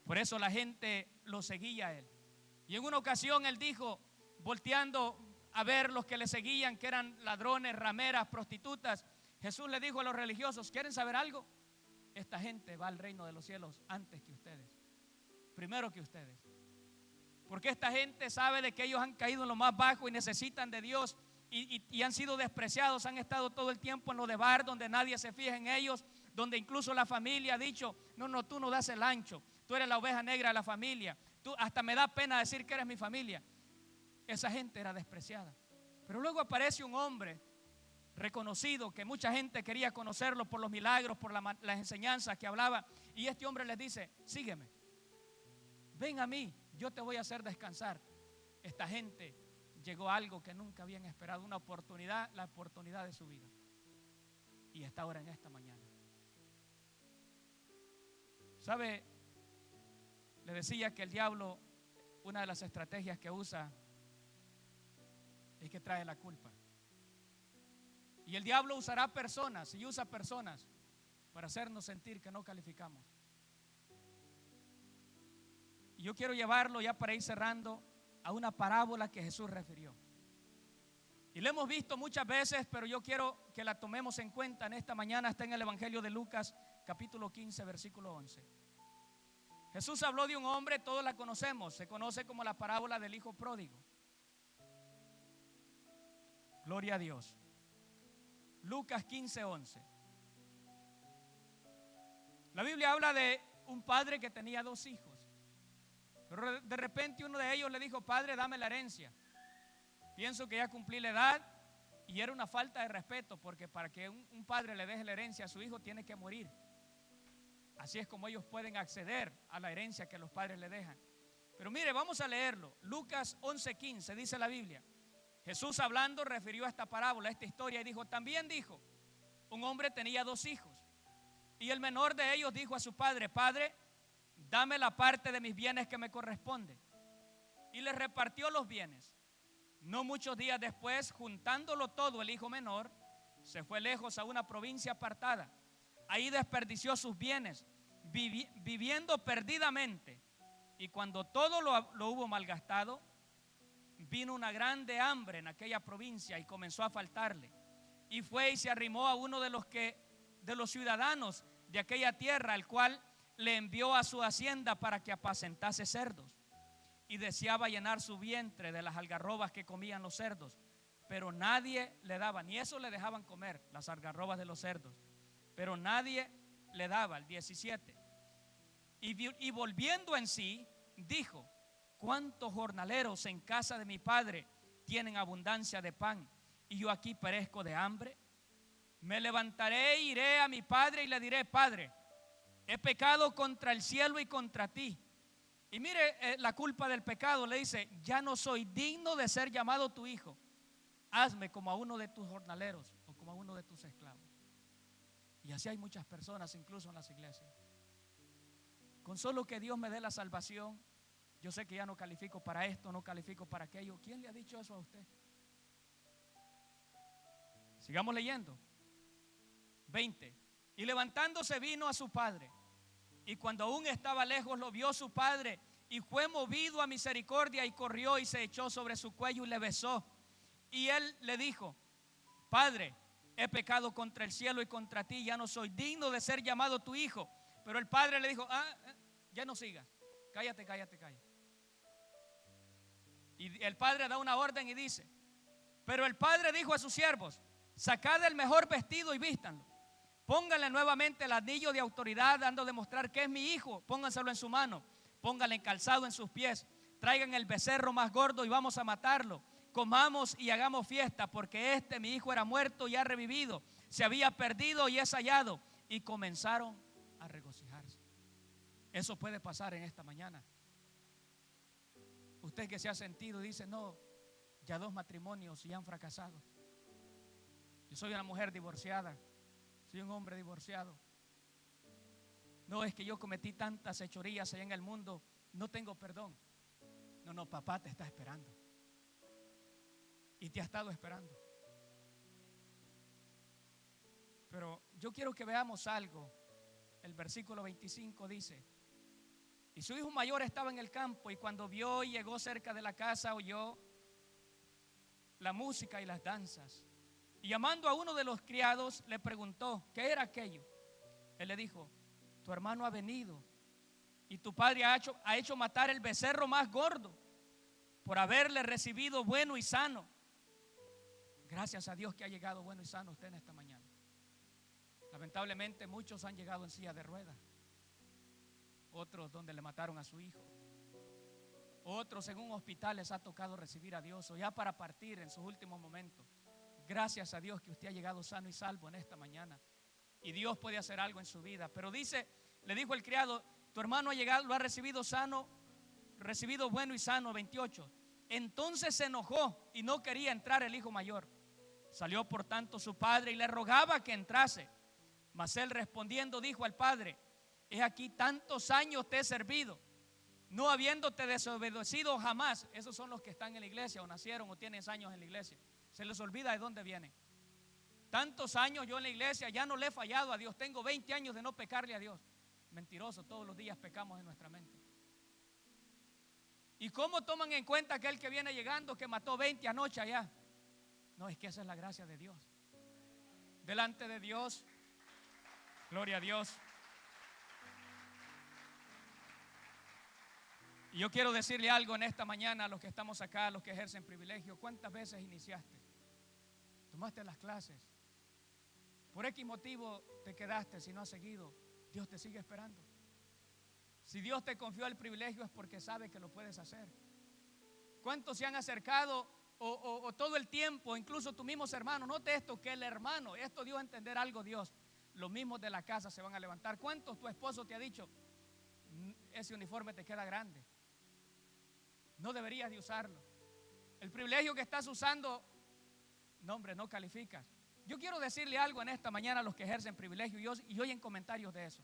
Por eso la gente lo seguía a Él. Y en una ocasión Él dijo, volteando a ver los que le seguían, que eran ladrones, rameras, prostitutas, Jesús le dijo a los religiosos, ¿quieren saber algo? Esta gente va al reino de los cielos antes que ustedes, primero que ustedes. Porque esta gente sabe de que ellos han caído en lo más bajo y necesitan de Dios y han sido despreciados, han estado todo el tiempo en lo de bar, donde nadie se fija en ellos, donde incluso la familia ha dicho, no, tú no das el ancho, tú eres la oveja negra de la familia, tú hasta me da pena decir que eres mi familia. Esa gente era despreciada. Pero luego aparece un hombre reconocido que mucha gente quería conocerlo por los milagros, por las enseñanzas que hablaba, y este hombre les dice, sígueme, ven a mí, yo te voy a hacer descansar. Esta gente llegó a algo que nunca habían esperado, una oportunidad, la oportunidad de su vida, y está ahora en esta mañana. ¿Sabe? Le decía que el diablo, una de las estrategias que usa es que trae la culpa. Y el diablo usará personas y usa personas para hacernos sentir que no calificamos. Y yo quiero llevarlo ya para ir cerrando a una parábola que Jesús refirió. Y la hemos visto muchas veces, pero yo quiero que la tomemos en cuenta en esta mañana. Está en el Evangelio de Lucas, capítulo 15, versículo 11. Jesús habló de un hombre, todos la conocemos, se conoce como la parábola del hijo pródigo. Gloria a Dios. Lucas 15:11. La Biblia habla de un padre que tenía 2 hijos. Pero de repente uno de ellos le dijo: padre, dame la herencia. Pienso que ya cumplí la edad. Y era una falta de respeto, porque para que un padre le deje la herencia a su hijo tiene que morir. Así es como ellos pueden acceder a la herencia que los padres le dejan. Pero mire, vamos a leerlo. Lucas 11:15 dice la Biblia. Jesús hablando refirió a esta parábola, a esta historia, y dijo: también dijo, un hombre tenía 2 hijos. Y el menor de ellos dijo a su padre: padre, dame la parte de mis bienes que me corresponde. Y le repartió los bienes. No muchos días después, juntándolo todo, el hijo menor se fue lejos a una provincia apartada. Ahí desperdició sus bienes, viviendo perdidamente. Y cuando todo lo hubo malgastado, vino una grande hambre en aquella provincia y comenzó a faltarle. Y fue y se arrimó a uno de los ciudadanos de aquella tierra, al cual le envió a su hacienda para que apacentase cerdos. Y deseaba llenar su vientre de las algarrobas que comían los cerdos, pero nadie le daba, ni eso le dejaban comer, las algarrobas de los cerdos, pero nadie le daba. El 17. Y volviendo en sí, dijo: cuántos jornaleros en casa de mi padre tienen abundancia de pan, y yo aquí perezco de hambre. Me levantaré e iré a mi padre y le diré: padre, he pecado contra el cielo y contra ti. Y mire la culpa del pecado. Le dice: ya no soy digno de ser llamado tu hijo. Hazme como a uno de tus jornaleros o como a uno de tus esclavos. Y así hay muchas personas, incluso en las iglesias. Con solo que Dios me dé la salvación, yo sé que ya no califico para esto, no califico para aquello. ¿Quién le ha dicho eso a usted? Sigamos leyendo. 20. Y levantándose vino a su padre. Y cuando aún estaba lejos, lo vio su padre, y fue movido a misericordia, y corrió y se echó sobre su cuello y le besó. Y él le dijo: padre, he pecado contra el cielo y contra ti, ya no soy digno de ser llamado tu hijo. Pero el padre le dijo: ya no sigas, cállate. Y el padre da una orden y dice: pero el padre dijo a sus siervos: sacad el mejor vestido y vístanlo. Pónganle nuevamente el anillo de autoridad, dando a demostrar que es mi hijo. Pónganselo en su mano, pónganle calzado en sus pies. Traigan el becerro más gordo y vamos a matarlo. Comamos y hagamos fiesta, porque mi hijo era muerto y ha revivido, se había perdido y es hallado. Y comenzaron a regocijarse. Eso puede pasar en esta mañana. Usted que se ha sentido dice: no, ya 2 matrimonios y han fracasado. Yo soy una mujer divorciada, soy un hombre divorciado. No, es que yo cometí tantas hechorías allá en el mundo, no tengo perdón. No, papá te está esperando. Y te ha estado esperando. Pero yo quiero que veamos algo. El versículo 25 dice: y su hijo mayor estaba en el campo, y cuando vio y llegó cerca de la casa, oyó la música y las danzas. Y llamando a uno de los criados, le preguntó: ¿qué era aquello? Él le dijo: tu hermano ha venido, y tu padre ha hecho matar el becerro más gordo, por haberle recibido bueno y sano. Gracias a Dios que ha llegado bueno y sano usted en esta mañana. Lamentablemente muchos han llegado en silla de ruedas, otros donde le mataron a su hijo, otros en un hospital les ha tocado recibir a Dios, o ya para partir en sus últimos momentos. Gracias a Dios que usted ha llegado sano y salvo en esta mañana, y Dios puede hacer algo en su vida. Pero le dijo el criado: tu hermano ha llegado, lo ha recibido sano, recibido bueno y sano. 28. Entonces se enojó y no quería entrar el hijo mayor. Salió por tanto su padre y le rogaba que entrase. Mas él respondiendo dijo al padre: he aquí tantos años te he servido, no habiéndote desobedecido jamás. Esos son los que están en la iglesia, o nacieron o tienen años en la iglesia. Se les olvida de dónde vienen. Tantos años yo en la iglesia, ya no le he fallado a Dios. Tengo 20 años de no pecarle a Dios. Mentiroso, todos los días pecamos en nuestra mente. ¿Y cómo toman en cuenta aquel que viene llegando, que mató 20 anoche allá? No, es que esa es la gracia de Dios. Delante de Dios, gloria a Dios. Y yo quiero decirle algo en esta mañana a los que estamos acá, a los que ejercen privilegio. ¿Cuántas veces iniciaste? Tomaste las clases, X motivo te quedaste, si no has seguido, Dios te sigue esperando. Si Dios te confió el privilegio es porque sabe que lo puedes hacer. ¿Cuántos se han acercado o todo el tiempo, incluso tus mismos hermanos? Note esto, que el hermano, esto dio a entender algo Dios, los mismos de la casa se van a levantar. ¿Cuántos tu esposo te ha dicho, ese uniforme te queda grande, no deberías de usarlo? El privilegio que estás usando, no hombre, no calificas. Yo quiero decirle algo en esta mañana a los que ejercen privilegio y oyen comentarios de eso.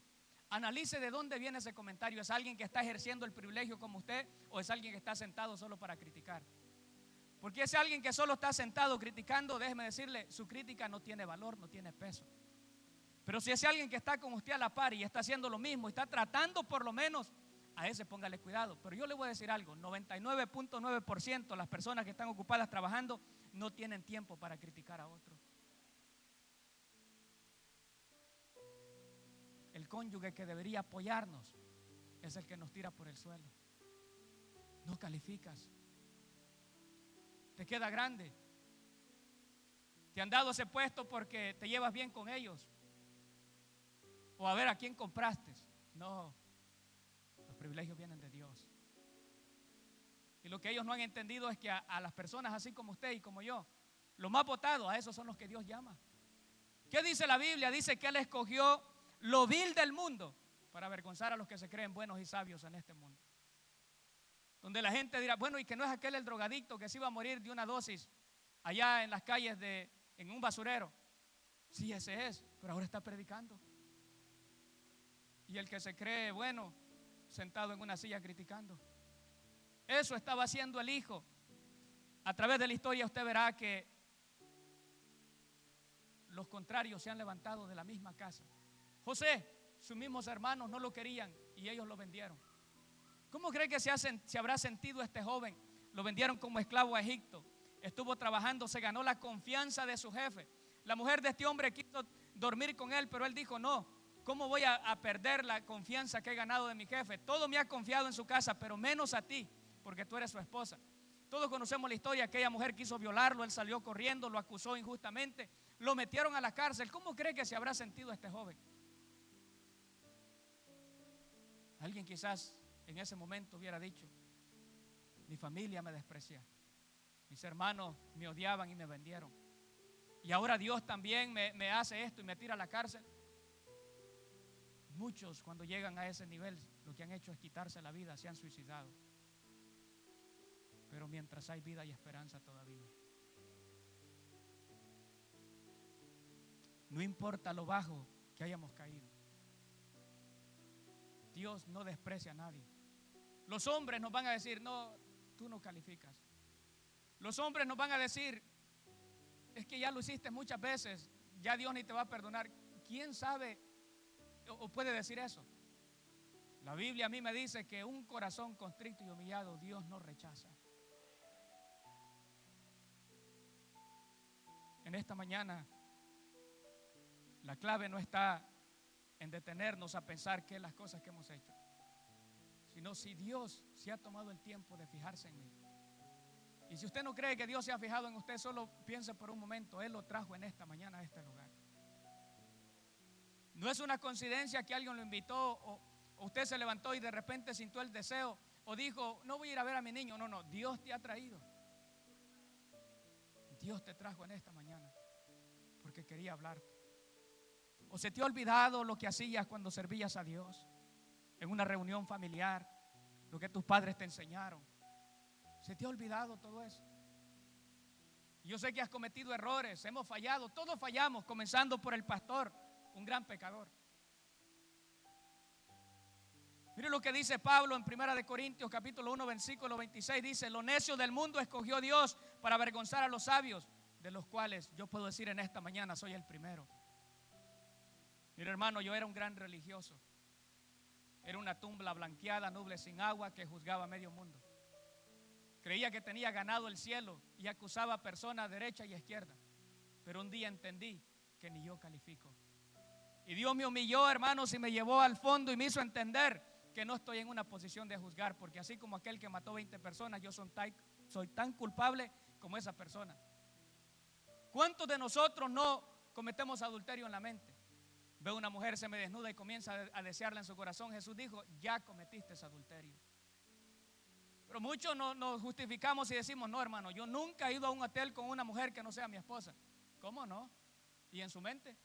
Analice de dónde viene ese comentario. ¿Es alguien que está ejerciendo el privilegio como usted o es alguien que está sentado solo para criticar? Porque es alguien que solo está sentado criticando, déjeme decirle, su crítica no tiene valor, no tiene peso. Pero si es alguien que está con usted a la par y está haciendo lo mismo, está tratando por lo menos, a ese póngale cuidado. Pero yo le voy a decir algo, 99.9% de las personas que están ocupadas trabajando no tienen tiempo para criticar a otros. El cónyuge que debería apoyarnos es el que nos tira por el suelo. No calificas. Te queda grande. Te han dado ese puesto porque te llevas bien con ellos. O a ver a quién compraste. No, los privilegios vienen de Dios. Y lo que ellos no han entendido es que a las personas así como usted y como yo, los más votados, a esos son los que Dios llama. ¿Qué dice la Biblia? Dice que Él escogió lo vil del mundo para avergonzar a los que se creen buenos y sabios en este mundo. Donde la gente dirá, bueno, y que no es aquel el drogadicto que se iba a morir de una dosis allá en las calles en un basurero. Sí, ese es, pero ahora está predicando. Y el que se cree bueno, sentado en una silla criticando. Eso estaba haciendo el hijo. A través de la historia usted verá que los contrarios se han levantado de la misma casa. José, sus mismos hermanos no lo querían y ellos lo vendieron. ¿Cómo cree que se habrá sentido este joven? Lo vendieron como esclavo a Egipto. Estuvo trabajando, se ganó la confianza de su jefe. La mujer de este hombre quiso dormir con él, pero él dijo, no, ¿cómo voy a perder la confianza que he ganado de mi jefe? Todo me ha confiado en su casa, pero menos a ti, porque tú eres su esposa. Todos conocemos la historia, aquella mujer quiso violarlo, él salió corriendo, lo acusó injustamente, lo metieron a la cárcel. ¿Cómo cree que se habrá sentido este joven? Alguien quizás en ese momento hubiera dicho, mi familia me desprecia, mis hermanos me odiaban y me vendieron, y ahora Dios también me hace esto y me tira a la cárcel. Muchos cuando llegan a ese nivel lo que han hecho es quitarse la vida, se han suicidado. Pero mientras hay vida y esperanza todavía. No importa lo bajo que hayamos caído, Dios no desprecia a nadie. Los hombres nos van a decir, no, tú no calificas. Los hombres nos van a decir, es que ya lo hiciste muchas veces, ya Dios ni te va a perdonar. ¿Quién sabe o puede decir eso? La Biblia a mí me dice que un corazón contrito y humillado Dios no rechaza. En esta mañana la clave no está en detenernos a pensar qué es las cosas que hemos hecho, sino si Dios se ha tomado el tiempo de fijarse en mí. Y si usted no cree que Dios se ha fijado en usted, solo piense por un momento, Él lo trajo en esta mañana a este lugar. No es una coincidencia que alguien lo invitó o usted se levantó y de repente sintió el deseo o dijo, no voy a ir a ver a mi niño. No, Dios te ha traído. Dios te trajo en esta mañana porque quería hablarte. ¿O se te ha olvidado lo que hacías cuando servías a Dios en una reunión familiar? Lo que tus padres te enseñaron. ¿Se te ha olvidado todo eso? Yo sé que has cometido errores, hemos fallado, todos fallamos, comenzando por el pastor, un gran pecador. Mire lo que dice Pablo en 1 Corintios capítulo 1 versículo 26, dice, lo necio del mundo escogió Dios para avergonzar a los sabios, de los cuales yo puedo decir en esta mañana soy el primero. Mire hermano, yo era un gran religioso. Era una tumba blanqueada, nube sin agua que juzgaba a medio mundo. Creía que tenía ganado el cielo y acusaba a personas derecha y izquierda. Pero un día entendí que ni yo califico. Y Dios me humilló, hermanos, y me llevó al fondo y me hizo entender que no estoy en una posición de juzgar, porque así como aquel que mató 20 personas, yo soy tan culpable como esa persona. ¿Cuántos de nosotros no cometemos adulterio en la mente. Veo una mujer, se me desnuda y comienza a desearla en su corazón. Jesús dijo, ya cometiste ese adulterio. Pero muchos nos justificamos y decimos, no, hermano, yo nunca he ido a un hotel con una mujer que no sea mi esposa. ¿Cómo no? ¿Y en su mente?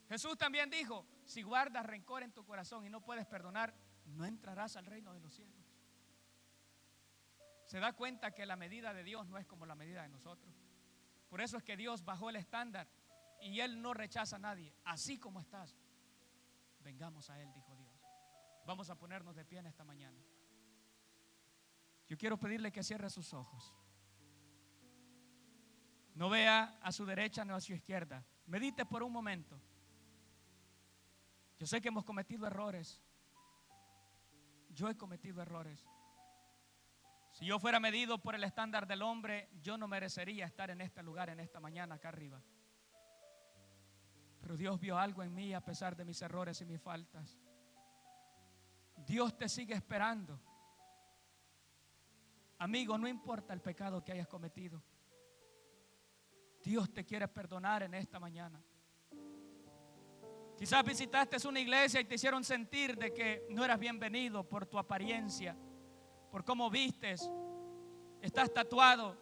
Jesús también dijo, si guardas rencor en tu corazón y no puedes perdonar, no entrarás al reino de los cielos. Se da cuenta que la medida de Dios no es como la medida de nosotros. Por eso es que Dios bajó el estándar y Él no rechaza a nadie. Así como estás, vengamos a Él, dijo Dios. Vamos a ponernos de pie en esta mañana. Yo quiero pedirle que cierre sus ojos. No vea a su derecha ni a su izquierda. Medite por un momento. Yo sé que hemos cometido errores. Yo he cometido errores. Si yo fuera medido por el estándar del hombre, yo no merecería estar en este lugar, en esta mañana, acá arriba. Pero Dios vio algo en mí a pesar de mis errores y mis faltas. Dios te sigue esperando. Amigo, no importa el pecado que hayas cometido. Dios te quiere perdonar en esta mañana. Quizás visitaste una iglesia y te hicieron sentir de que no eras bienvenido por tu apariencia, por cómo vistes, estás tatuado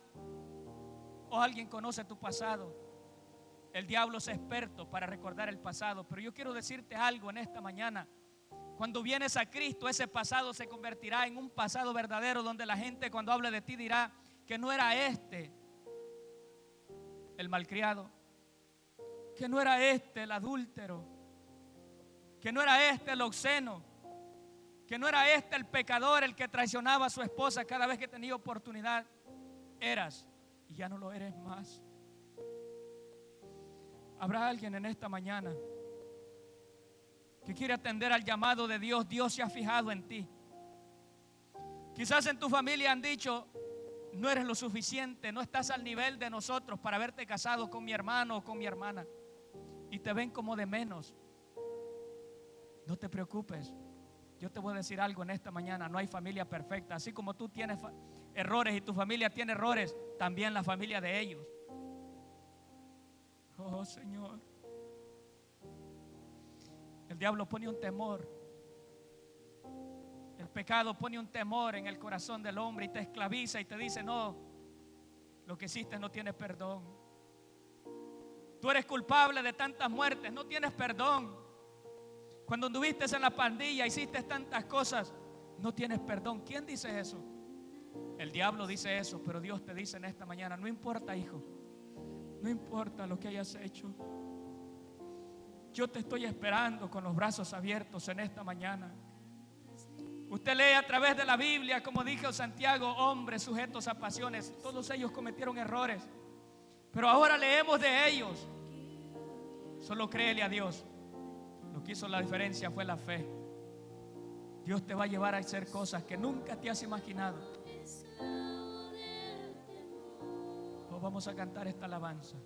o alguien conoce tu pasado. El diablo es experto para recordar el pasado, pero yo quiero decirte algo en esta mañana. Cuando vienes a Cristo, ese pasado se convertirá en un pasado verdadero, donde la gente cuando hable de ti dirá que no era este el malcriado, que no era este el adúltero, que no era este el obsceno, que no era este el pecador, el que traicionaba a su esposa cada vez que tenía oportunidad. Eras y ya no lo eres más. Habrá alguien en esta mañana que quiere atender al llamado de Dios. Dios se ha fijado en ti. Quizás en tu familia han dicho, no eres lo suficiente, no estás al nivel de nosotros para haberte casado con mi hermano o con mi hermana, y te ven como de menos. No te preocupes. Yo te voy a decir algo en esta mañana. No hay familia perfecta. Así como tú tienes errores y tu familia tiene errores, también la familia de ellos. Oh Señor, el diablo pone un temor. El pecado pone un temor en el corazón del hombre y te esclaviza y te dice, no, lo que hiciste no tiene perdón. Tú eres culpable de tantas muertes, no tienes perdón. Cuando anduviste en la pandilla, hiciste tantas cosas, no tienes perdón. ¿Quién dice eso? El diablo dice eso, pero Dios te dice en esta mañana, no importa, hijo, no importa lo que hayas hecho, yo te estoy esperando con los brazos abiertos en esta mañana. Usted lee a través de la Biblia, como dijo Santiago, hombres sujetos a pasiones, todos ellos cometieron errores, pero ahora leemos de ellos. Solo créele a Dios. Lo que hizo la diferencia fue la fe. Dios te va a llevar a hacer cosas que nunca te has imaginado. Oh, vamos a cantar esta alabanza.